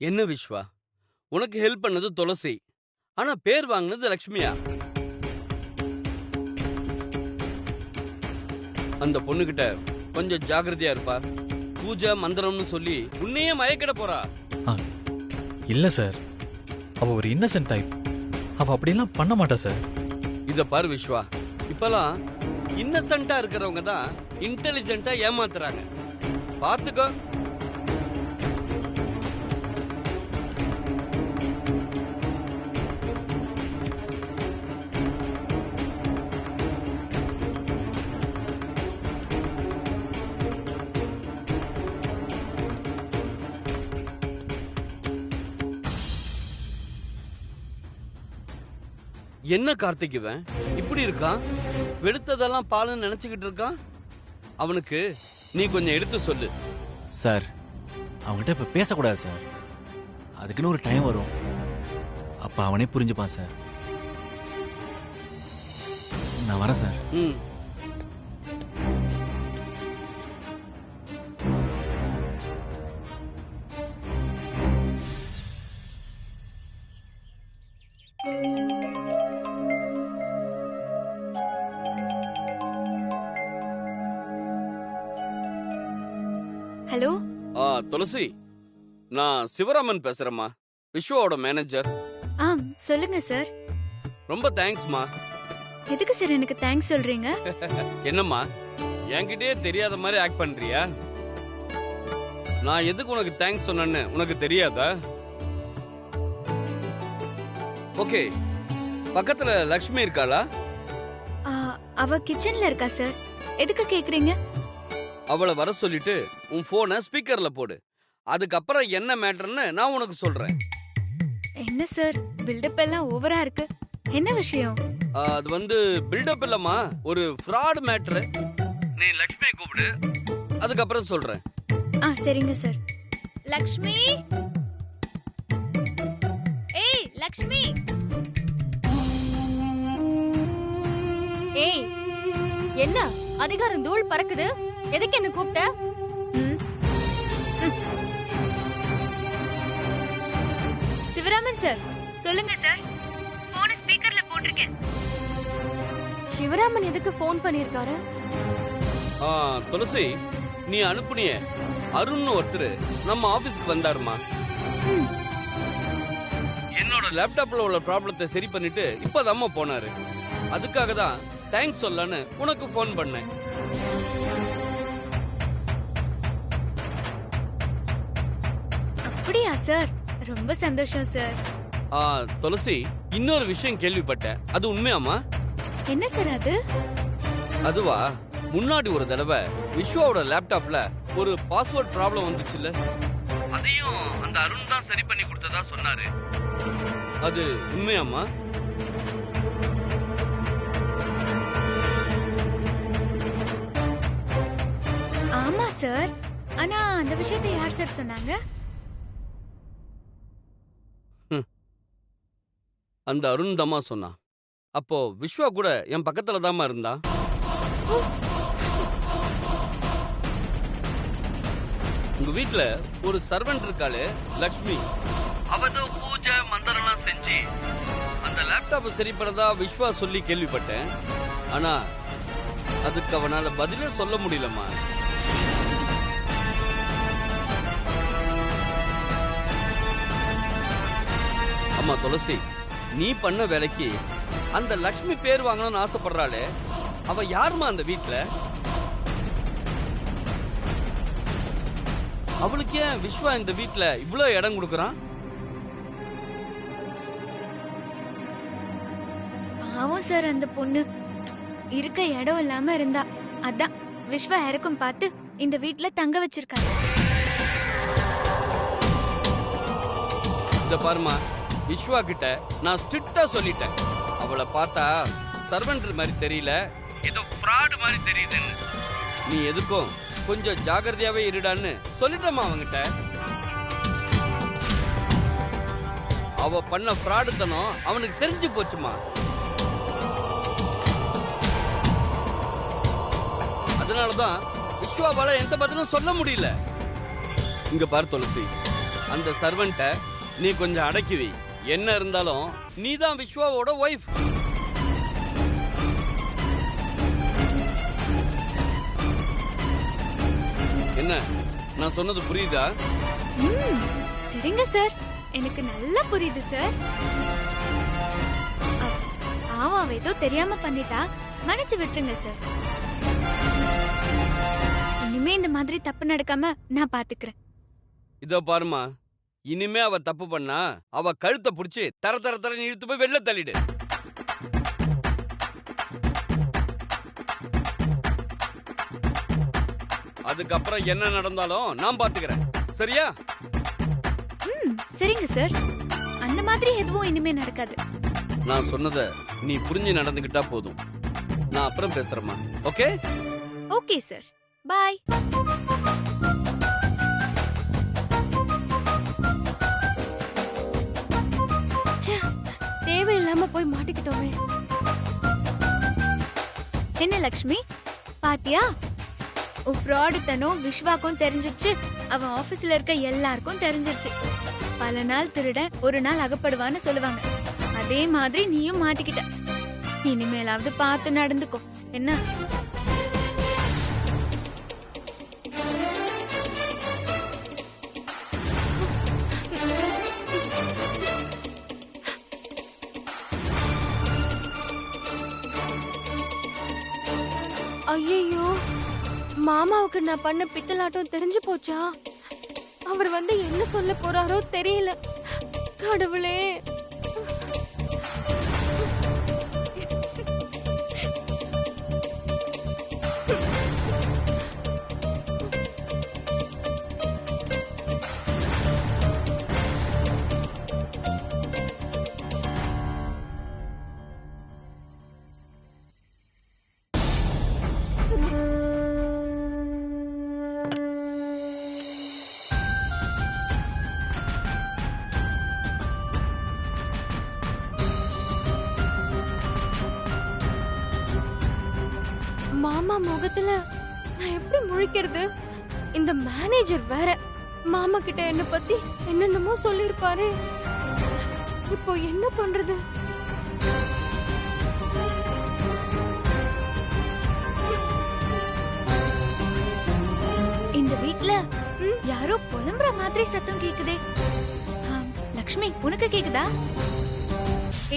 என்ன விஸ்வா, உனக்கு ஹெல்ப் பண்ணது துளசி, ஆனா பேர் வாங்கினது லக்ஷ்மியா? அந்த பொண்ணுகிட்ட கொஞ்சம் ஜாக்கிரதையா இருப்பா. பூஜை மந்திரம்னு சொல்லி உன்னையே மயக்கிட போறா. ஆ, இல்ல சார், அவ ஒரு இன்னசென்ட் டைப். அவ அப்படிலாம் பண்ண மாட்டா சார். இத பாரு விஸ்வா, இப்பெல்லாம் இன்னசென்ட்டா இருக்கிறவங்க தான் இன்டெலிஜென்ட்டா ஏமாத்துறாங்க. பாத்துக்கோ. என்ன கார்த்திக் இவன் இப்படி இருக்கான்? வெளுத்ததெல்லாம் பாலுன்னு நினைச்சுக்கிட்டு இருக்கான். அவனுக்கு நீ கொஞ்சம் எடுத்து சொல்லு. சார், அவன்கிட்ட இப்ப பேசக்கூடாது சார். அதுக்குன்னு ஒரு டைம் வரும், அப்ப அவனே புரிஞ்சுப்பான் சார். நான் வரேன் சார். ம். ஹலோ. துளசி, நான் சிவராமன் பேசுறேம்மா, விஸ்வாவோட மேனேஜர். சொல்லுங்க சார். ரொம்ப தேங்க்ஸ்மா. எதுக்கு சார் எனக்கு தேங்க்ஸ் சொல்றீங்க? என்னம்மா, என்கிட்டயே தெரியாத மாதிரி ஆக்ட் பண்றியா? நான் எதுக்கு உனக்கு தேங்க்ஸ் சொன்னேன்னு உனக்கு தெரியாதா? ஓகே, பக்கத்துல லக்ஷ்மி இருக்காளா? அவ கிச்சன்ல இருக்கா சார். எதுக்கு கேக்குறீங்க? அவளை வர சொல்லிட்டு உன் போனை ஸ்பீக்கர்ல போடு. அதுக்கப்புறம் என்ன மேட்டர்னு நான் உனக்கு சொல்றேன். என்ன சார், பில்டப் எல்லாம் ஓவரா இருக்கு. என்ன விஷயம்? அது வந்து பில்டப் இல்லம்மா, ஒரு ஃப்ராட் மேட்டர். நீ லக்ஷ்மியை கூப்பிடு, அதுக்கப்புறம் சொல்றேன். சரிங்க சார். லக்ஷ்மி, ஏய் லக்ஷ்மி. ஏய், என்ன அதிகாரம் தூள் பறக்குது? எதுக்கு என்ன கூப்பிட்ட? சிவராமன் சார், சொல்லுங்க சார். போன் ஸ்பீக்கர்ல போட்டிருக்கேன். சிவராமன் எதுக்கு ஃபோன் பண்ணிருக்காரு? துளசி, நீ அனுப்புனிய அருண்னு ஒருத்தர் நம்ம ஆபீஸ்க்கு வந்தாருமா. என்னோட லேப்டாப்ல உள்ள ப்ராப்ளத்தை சரி பண்ணிட்டு இப்பதாம்மா போனாரு. அதுக்காக தான் தேங்க்ஸ் சொல்லலான்னு உனக்கு ஃபோன் பண்ணேன். அப்படியா சார்? ரொம்ப சந்தோஷம் சார். துளசி, இன்னொரு விஷயம் கேள்விப்பட்டேன், அது உண்மையாமா? என்ன சார் அது? அதுவா, முன்னாடி ஒரு தடவை விஸ்வாவோட லேப்டாப்ல ஒரு பாஸ்வேர்ட் ப்ராப்ளம் வந்துச்சுல்ல, அதையும் அந்த அருண் தான் சரி பண்ணி கொடுத்ததா சொன்னாரு. அது உண்மையாமா? ஆமா சார். ஆனா அந்த விஷயத்தை யார் சார் சொன்னாங்க? அந்த அருண் தாமா சொன்னா. அப்போ விஸ்வா கூட என் பக்கத்துல தாமா இருந்தா. உங்க வீட்ல ஒரு சர்வெண்ட் இருக்காளே லக்ஷ்மி, அவதான் பூஜை மந்திரம்லாம் செஞ்சு அந்த லேப்டாப் சரி பண்ணதா விஸ்வா சொல்லி கேள்விப்பட்டேன். ஆனா அதுக்கு அவனால பதிலே சொல்ல முடியலம்மா. அம்மா துளசி, நீ பண்ண வேலைக்கு அந்த லக்ஷ்மி பேர் வாங்கணும்னு ஆசைப்படுறாளே, அவ யாருமா அந்த வீட்ல? அவளுக்கு ஏன் விஸ்வா இந்த வீட்ல இவ்ளோ இடம் கொடுக்கறான்? பாவம் சார், அந்த பொண்ணு இருக்க இடம் இல்லாம இருந்தா. அதான் விஸ்வா இறக்கும் பார்த்து இந்த வீட்ல தங்க வச்சிருக்காங்க. இத பாருமா, விஸ்வா கிட்ட நான் ஸ்ட்ரிக்ட்டா சொல்லிட்டேன். அவளை பார்த்தா சர்வெண்ட் மாதிரி தெரியல, ஏதோ ஃப்ராட் மாதிரி தெரியுதுன்னு. நீ எதுக்கும் கொஞ்சம் ஜாகிரதையாவே இருடான்னு சொல்லிட்டமா அவங்கிட்ட. அவ பண்ண ஃப்ராடுத்தனம் அவனுக்கு தெரிஞ்சு போச்சுமா. அதனாலதான் விஸ்வாவால எந்த பதிலும் சொல்ல முடியல. இங்க பாரு துளசி, அந்த சர்வெண்ட்டை நீ கொஞ்சம் அடக்கி வை. என்ன இருந்தாலும் நீ தான் விஸ்வாவோட ஒய்ஃப். என்ன நான் சொன்னது புரியுதா? சரிங்க சார், எனக்கு நல்லா புரியுது சார். அவ ஏதோ தெரியாம பண்ணிட்டா, மன்னிச்சு விட்டுருங்க சார். இனிமே இந்த மாதிரி தப்பு நடக்காம நான் பாத்துக்கிறேன். இதோ பாருமா, இனிமே அவ தப்பு பண்ணா அவ கழுத்தை புடிச்சு தர தர தர இழுத்து போய் வெளில தள்ளிடு. அதுக்கப்புறம் என்ன நடந்தாலும் நான் பாத்துக்கிறேன். சரியா? சரிங்க சார், அந்த மாதிரி எதுவும் இனிமே நடக்காது. நான் சொன்னதை நீ புரிஞ்சு நடந்துகிட்டா போதும். நான் அப்புறம் பேசுறேம்மா. ஓகே? ஓகே சார், பாய். தேவையில்லாம போய் மாட்டிக்கிட்டோமே. என்ன லக்ஷ்மி, பாத்தியா? உன் ஃப்ராடுத்தனம் விஸ்வாக்கும் தெரிஞ்சிருச்சு, அவன் ஆபீஸ்ல இருக்க எல்லாருக்கும் தெரிஞ்சிருச்சு. பல நாள் திருட ஒரு நாள் அகப்படுவான்னு சொல்லுவாங்க. அதே மாதிரி நீயும் மாட்டிக்கிட்ட. இனிமேலாவது பார்த்து நடந்துக்கோ என்ன? ஐயோ, மாமாவுக்கு நான் பண்ண பித்தலாட்டம் தெரிஞ்சு போச்சா? அவர் வந்து என்ன சொல்ல போறாரோ தெரியல. கடவுளே. மாமா முகத்துல நான் எப்படி முழிக்கிறது? இந்த மேனேஜர் வேற மாமா கிட்ட என்ன பத்தி என்னென்னமோ சொல்லிருப்பாரு. இப்போ என்ன பண்றது? இந்த வீட்ல யாரோ புலம்புற மாதிரி சத்தம் கேக்குதே. லக்ஷ்மி, உனக்கு கேக்குதா?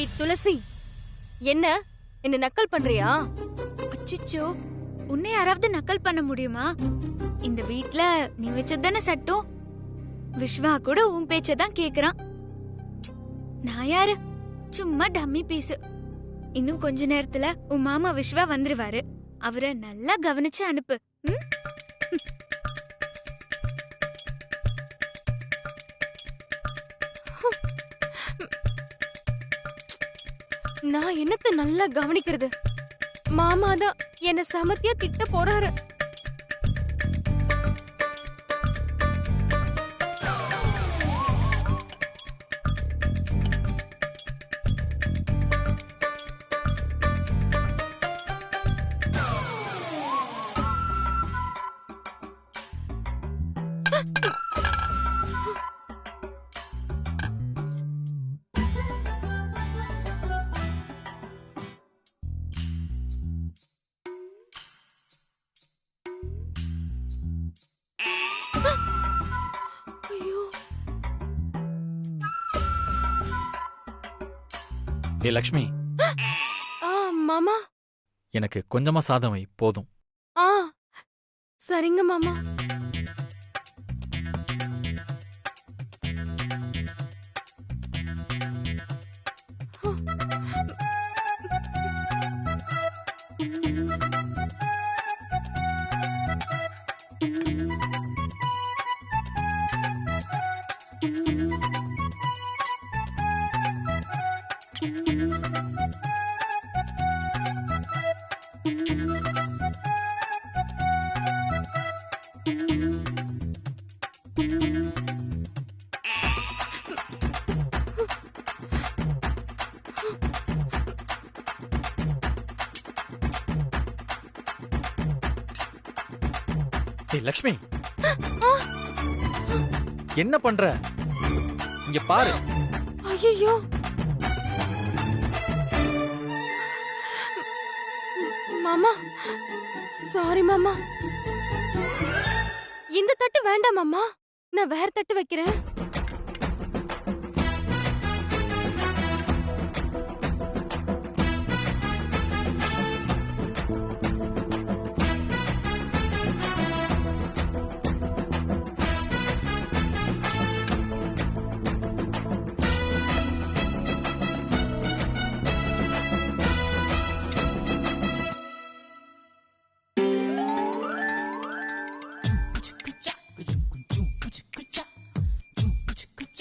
ஏய் துளசி, என்ன என்ன நக்கல் பண்றியா? அச்சிச்சோ, உன்னை யாராவது நக்கல் பண்ண முடியுமா? இந்த வீட்ல நீ வச்சதானே சட்டம். விஸ்வா கூட உன் பேச்சதான் கேக்குறான். நான் யாரு? சும்மா டம்மி பீஸ். இன்னும் கொஞ்ச நேரத்துல உன் மாமா விஸ்வா வந்துருவாரு. அவரை நல்லா கவனிச்சு அனுப்பு. நான் என்னத்த நல்லா கவனிக்கிறது? மாமா தான் என்ன சமத்தியா திட்ட போறாரு. ஏ லக்ஷ்மி, மாமா, எனக்கு கொஞ்சமா சாதம் வை, போதும். சரிங்க மாமா. ஏய் லக்ஷ்மி, என்ன பண்ற? இங்க பாரு. ஐயோ, மாமா சாரி மாமா. இந்த தட்டு வேண்டாம் மாமா, நான் வேற தட்டு வைக்கிறேன்.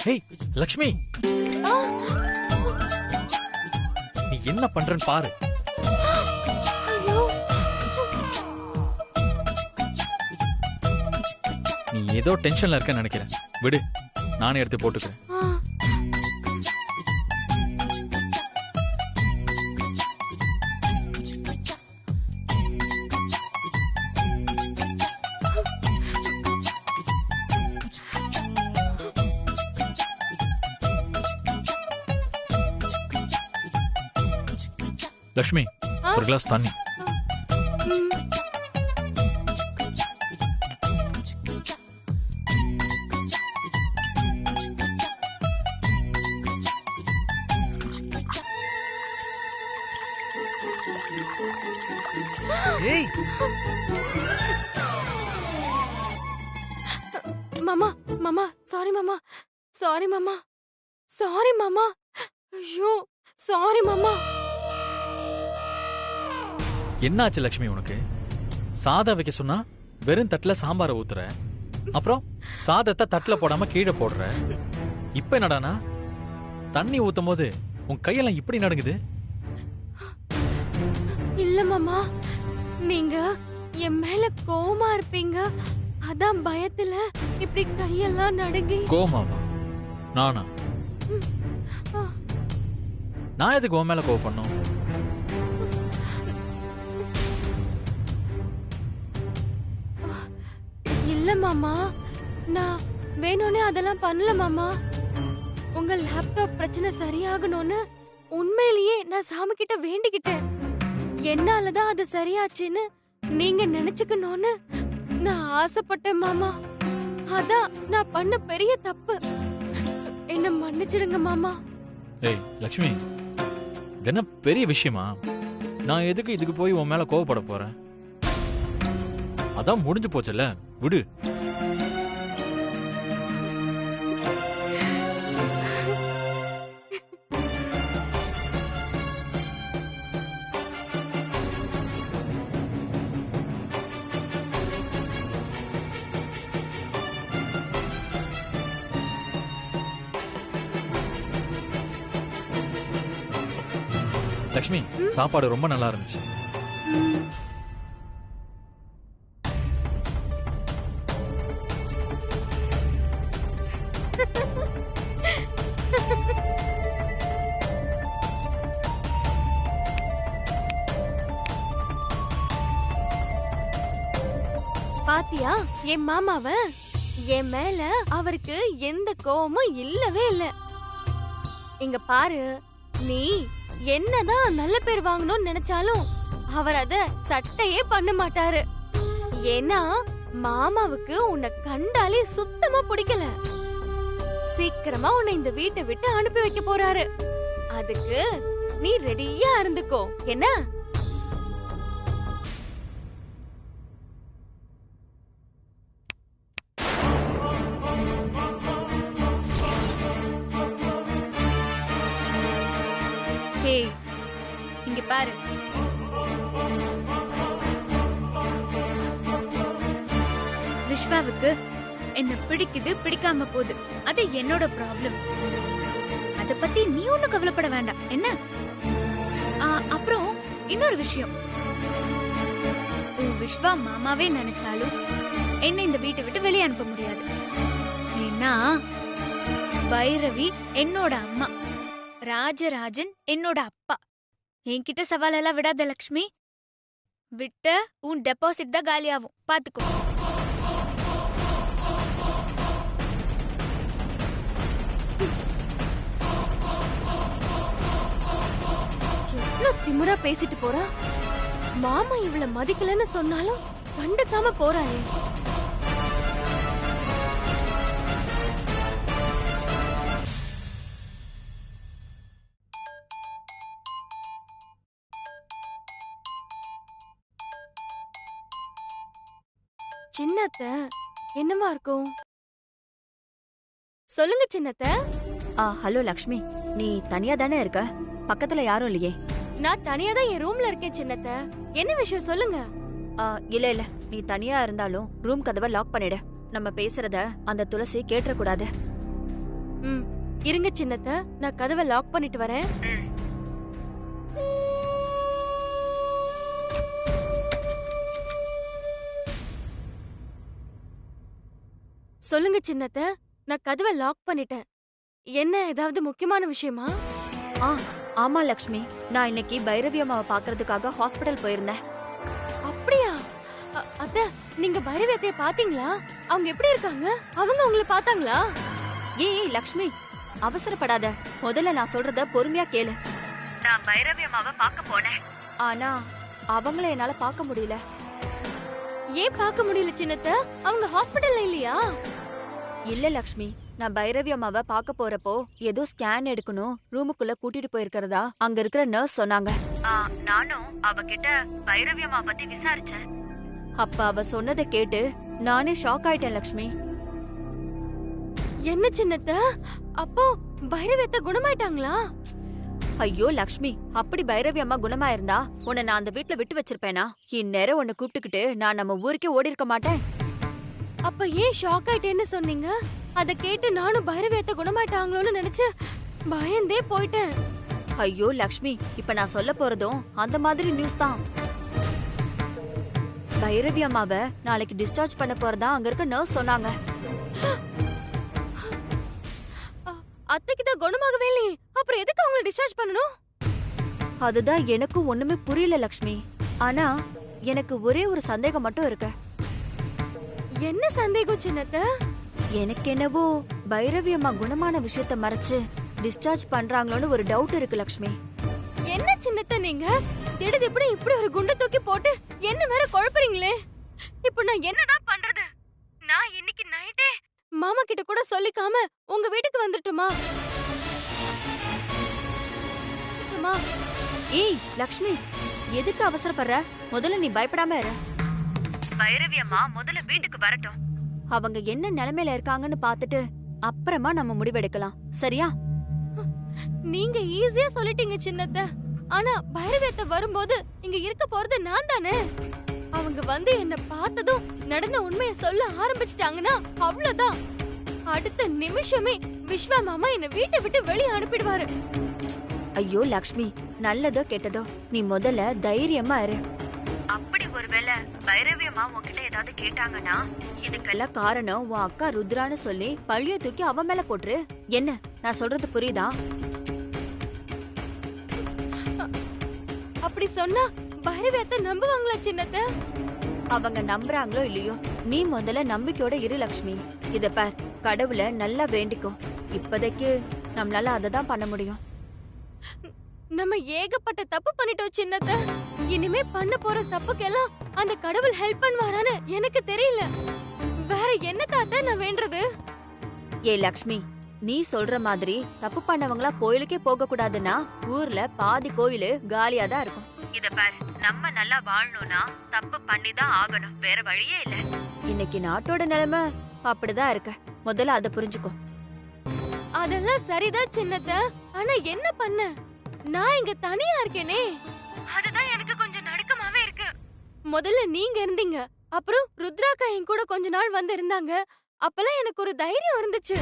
ஹேய் லக்ஷ்மி, நீ என்ன பண்றன்னு பாரு. ஐயோ, நீ ஏதோ டென்ஷன்ல இருக்கன்னு நினைக்கிறேன். விடு, நானே எடுத்து போட்டுக்கிறேன். லக்ஷ்மி, ஒரு கிளாஸ் தண்ணி. ஏய் மாமா மாமா சாரி மாமா, சாரி மாமா, சாரி மாமா. ஐயோ சாரி மாமா. என்னாச்சு லக்ஷ்மி உனக்கு? சாதம் வைக்க சொன்னா வெறும் தட்டுல சாம்பாரை ஊத்துற, அப்புறம் சாதத்தை தட்டுல போடாம கீழே போடுற. இப்ப என்னடானா தண்ணி ஊத்தும் போது உன் கையெல்லாம் இப்படி நடுங்குது. இல்ல மாமா, நீங்க என் மேல கோவமா இருப்பீங்க, அதான் பயத்துல இப்படி கையெல்லாம் நடுங்கி. கோமாவா? நானா? நான் எதுக்கு உன் மேல கோவம் பண்ணும்? இல்ல மாமா, நான் வேணும்னே அதெல்லாம் பண்ணல மாமா. உங்க லேப்டாப் பிரச்சனை சரியாகணும்னு உண்மையிலேயே நான் சாமி கிட்ட வேண்டிக்கிட்டேன். என்னாலதான் அது சரியாச்சுன்னு நீங்க நினைச்சுக்கணும்னு நான் ஆசைப்பட்டேன் மாமா. அதான் நான் பண்ண பெரிய தப்பு. என்ன மன்னிச்சிடுங்க மாமா. ஏய் லக்ஷ்மி, இது என்ன பெரிய விஷயமா? நான் எதுக்கு இதுக்கு போய் உன் மேல கோவப்பட போறேன்? அதான் முடிஞ்சு போச்சுல்ல, விடு. லக்ஷ்மி, சாப்பாடு ரொம்ப நல்லா இருந்துச்சு. பாத்தியா என் மாமாவ? என் மேல அவருக்கு எந்த கோவமும் இல்லவே இல்ல. இங்க பாரு, நீ என்னதான் நல்ல பேர் வாங்கணும்னு நினைச்சாலும் அவர் அத சட்டையே பண்ண மாட்டாரு. ஏன்னா மாமாவுக்கு உன்னை கண்டாலே சுத்தமா பிடிக்கல. சீக்கிரமா உன்னை இந்த வீட்டை விட்டு அனுப்பி வைக்க போறாரு. அதுக்கு நீ ரெடியா இருந்துக்கோ, என்ன? இங்க பாரு, விஸ்வாவுக்கு என்ன பிடிக்குது பிடிக்காம போகுது, அது என்னோட ப்ராப்ளம். அத பத்தி நீ ஒண்ணும் கவலைப்பட வேண்டாம், என்ன? அப்புறம் இன்னொரு விஷயம், விஸ்வா மாமாவே நினைச்சாலும் என்ன இந்த வீட்டை விட்டு வெளியே அனுப்ப முடியாது. ஏன்னா பைரவி என்னோட அம்மா, ராஜராஜன் என்னோட அப்பா. என்கிட்ட சவால் எல்லாம் விடாத லக்ஷ்மி, விட்ட உன் டெபாசிட் தான் காலியாகும், பாத்துக்கோ. ம். திமிரா பேசிட்டு போறா. மாமா இவள மதிக்கலன்னு சொன்னாலும் கண்டுக்காம போறாளே. சின்னத்த என்னவா இருக்கும்? சொல்லுங்க சின்னத்த. ஹலோ லக்ஷ்மி, நீ தனியா தானே இருக்க? பக்கத்துல யாரும் இல்லையே? நான் தனியா தான் என் ரூம்ல இருக்கேன் சின்னத்த. என்ன விஷயம் சொல்லுங்க. இல்ல இல்ல, நீ தனியா இருந்தாலும் ரூம் கதவை லாக் பண்ணிடு. நம்ம பேசுறத அந்த துளசி கேட்ற கூடாது. ம், இருங்க சின்னத்த, நான் கதவை லாக் பண்ணிட்டு வரேன். சொல்லுங்க சின்னத்த, நான் கதவை லாக் பண்ணிட்டேன். என்ன, ஏதாவது முக்கியமான விஷயமா? ஆமா லக்ஷ்மி, நான் இன்னைக்கு பைரவி அம்மாவை பாக்குறதுக்காக ஹாஸ்பிடல் போயிருந்தேன். அப்படியா? அத்த, நீங்க பைரவி அத்தைய பாத்தீங்களா? அவங்க எப்படி இருக்காங்க? அவங்க உங்களை பார்த்தாங்களா? ஏய் லக்ஷ்மி, அவசரப்படாத. முதல்ல நான் சொல்றத பொறுமையா கேளு. நான் பைரவி அம்மாவை பார்க்க போனேன். ஆனா அவங்கள என்னால பார்க்க முடியல. ஏன் பார்க்க முடியல சின்னத்த? அவங்க ஹாஸ்பிடல்ல இல்லையா? இல்ல லக்ஷ்மி, நான் பைரவி அம்மாவை பார்க்க போறப்போ ஏதோ ஸ்கேன் எடுக்கணும் ரூமுக்குள்ள கூட்டிட்டு போயிருக்கிறதா அங்க இருக்கிற நர்ஸ் சொன்னாங்க. நானும் அவகிட்ட பைரவி அம்மா பத்தி விசாரிச்சேன். அப்ப அவ சொன்னதை கேட்டு நானே ஷாக் ஆயிட்டேன் லக்ஷ்மி. என்ன சின்னத்த, அப்போ பைரவி அத்தை குணமாயிட்டாங்களா? ஐயோ லக்ஷ்மி, அப்படி பைரவி அம்மா குணமா இருந்தா உன்னை நான் அந்த வீட்டுல விட்டு வச்சிருப்பேனா? இந்நேரம் உன்னை கூப்பிட்டுக்கிட்டு நான் நம்ம ஊருக்கே ஓடி இருக்க மாட்டேன். அப்ப ஏன் ஷாக் ஆயிட்டேன்னு சொன்னீங்க? அத கேட்டு நானும் பைரவி அத்தை குணமாயிட்டாங்களோன்னு நினைச்சு பயந்தே போயிட்டேன். ஐயோ லக்ஷ்மி, இப்ப நான் சொல்ல போறதும் அந்த மாதிரி நியூஸ் தான். பைரவி அம்மாவை நாளைக்கு டிஸ்சார்ஜ் பண்ண போறதா அங்க இருக்க நர்ஸ் சொன்னாங்க. அத்தைக்கு தான் குணமாகவே இல்லையே, அப்புறம் எதுக்கு அவங்களை டிஸ்சார்ஜ் பண்ணணும்? அதுதான் எனக்கும் ஒண்ணுமே புரியல லக்ஷ்மி. ஆனா எனக்கு ஒரே ஒரு சந்தேகம் மட்டும் இருக்கு. என்ன சந்தேகம் சின்னத்த? எனக்கு என்னவோ பைரவி அம்மா குணமான விஷயத்த மறைச்சு டிஸ்சார்ஜ் பண்றாங்களோன்னு ஒரு டவுட் இருக்கு லக்ஷ்மி. என்ன சின்னத்த நீங்க திடீர் எப்படி இப்படி ஒரு குண்டை தூக்கி போட்டு என்ன வேற குழப்பறீங்களே? இப்போ நான் என்னதான் பண்றது? நான் இன்னைக்கு நைட்டே மாமா கிட்ட கூட சொல்லிக்காம உங்க வீட்டுக்கு வந்துட்டுமா? ஏய் லக்ஷ்மி, எதுக்கு அவசரப்படுற? முதல்ல நீ பயப்படாம இரு. பைரவி அம்மா முதல்ல வீட்டுக்கு வரட்டும். அவங்க என்ன நிலைமையில இருக்காங்கன்னு பாத்துட்டு அப்புறமா நம்ம முடிவெடுக்கலாம், சரியா? நீங்க ஈஸியா சொல்லிட்டீங்க சின்னத்த. ஆனா பைரவி அத்தை வரும்போது இங்க இருக்க போறது நான் தானே. அவங்க வந்து என்ன பார்த்ததும் நடந்த உண்மையை சொல்ல ஆரம்பிச்சிட்டாங்கன்னா அவ்வளவுதான். அடுத்த நிமிஷமே விஸ்வா மாமா என்ன வீட்டை விட்டு வெளியே அனுப்பிடுவாரு. ஐயோ லக்ஷ்மி, நல்லதோ கெட்டதோ நீ முதல்ல தைரியமா இரு. அப்படி ஒருவேளை பைரவி அம்மா உன்கிட்ட ஏதாவது கேட்டாங்கன்னா இதுக்கெல்லாம் காரணம் உன் அக்கா ருத்ரான்னு சொல்லி பழிய தூக்கி அவ மேல போட்டுரு. என்ன நான் சொல்றது புரியுதா? அப்படி சொன்னா பைரவி அத்தை நம்புவாங்களா சின்னத்த? அவங்க நம்புறாங்களோ இல்லையோ, நீ முதல்ல நம்பிக்கையோட இரு லக்ஷ்மி. இத பார், கடவுளை நல்லா வேண்டிக்கோ. இப்போதைக்கு நம்மளால அததான் பண்ண முடியும். நம்ம ஏகப்பட்ட தப்பு பண்ணிட்டோம் சின்னத்த. இனிமே பண்ண போற தப்புக்கெல்லாம் அந்த கடவுள் ஹெல்ப் பண்ணுவாரான்னு எனக்கு தெரியல. வேற என்ன தாத்தா நான் வேண்டது? ஏ லக்ஷ்மி, நீ சொல்ற மாதிரி தப்பு பண்ணவங்களா கோயிலுக்கே போக கூடாதுன்னா ஊர்ல பாதி கோயிலு காலியா தான் இருக்கும். இத பாரு, நம்ம நல்லா வாழணும்னா தப்பு பண்ணிதான் ஆகணும், வேற வழியே இல்ல. இன்னைக்கு நாட்டோட நிலைமை அப்படிதான் இருக்க. முதல்ல அத புரிஞ்சுக்கோ. அதெல்லாம் சரிதான் சின்னத்த. ஆனா என்ன பண்ண? நான் இங்க தனியா இருக்கேனே, அதுதான் எனக்கு கொஞ்சம் நடுக்கமாவே இருக்கு. முதல்ல நீங்க இருந்தீங்க, அப்புறம் ருத்ராக்கா என் கூட கொஞ்ச நாள் வந்து இருந்தாங்க. அப்பெல்லாம் எனக்கு ஒரு தைரியம் இருந்துச்சு.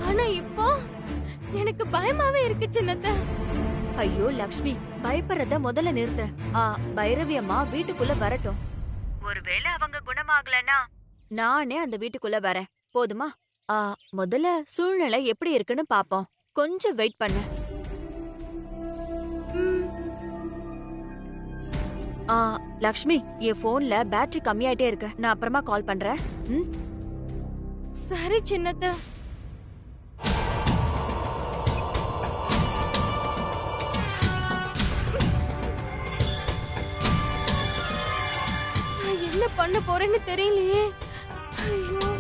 ஆனா இப்போ எனக்கு பயமாவே இருக்கு சின்னத்த. ஐயோ லக்ஷ்மி, பயப்படுறத முதல்ல நிறுத்த. பைரவி அம்மா வீட்டுக்குள்ள வரட்டும். ஒருவேளை அவங்க குணமாகலனா நானே அந்த வீட்டுக்குள்ள வரேன், போதுமா? முதல்ல சூழ்நிலை எப்படி இருக்குன்னு பாப்போம். கொஞ்சம் வெயிட் பண்ண. லக்ஷ்மி, என் போன்ல பேட்டரி கம்மியாயிட்டே இருக்கு, நான் அப்புறமா கால் பண்றேன். சரி சின்னத்த. என்ன பண்ண போறேன்னு தெரியலையே. ஐயோ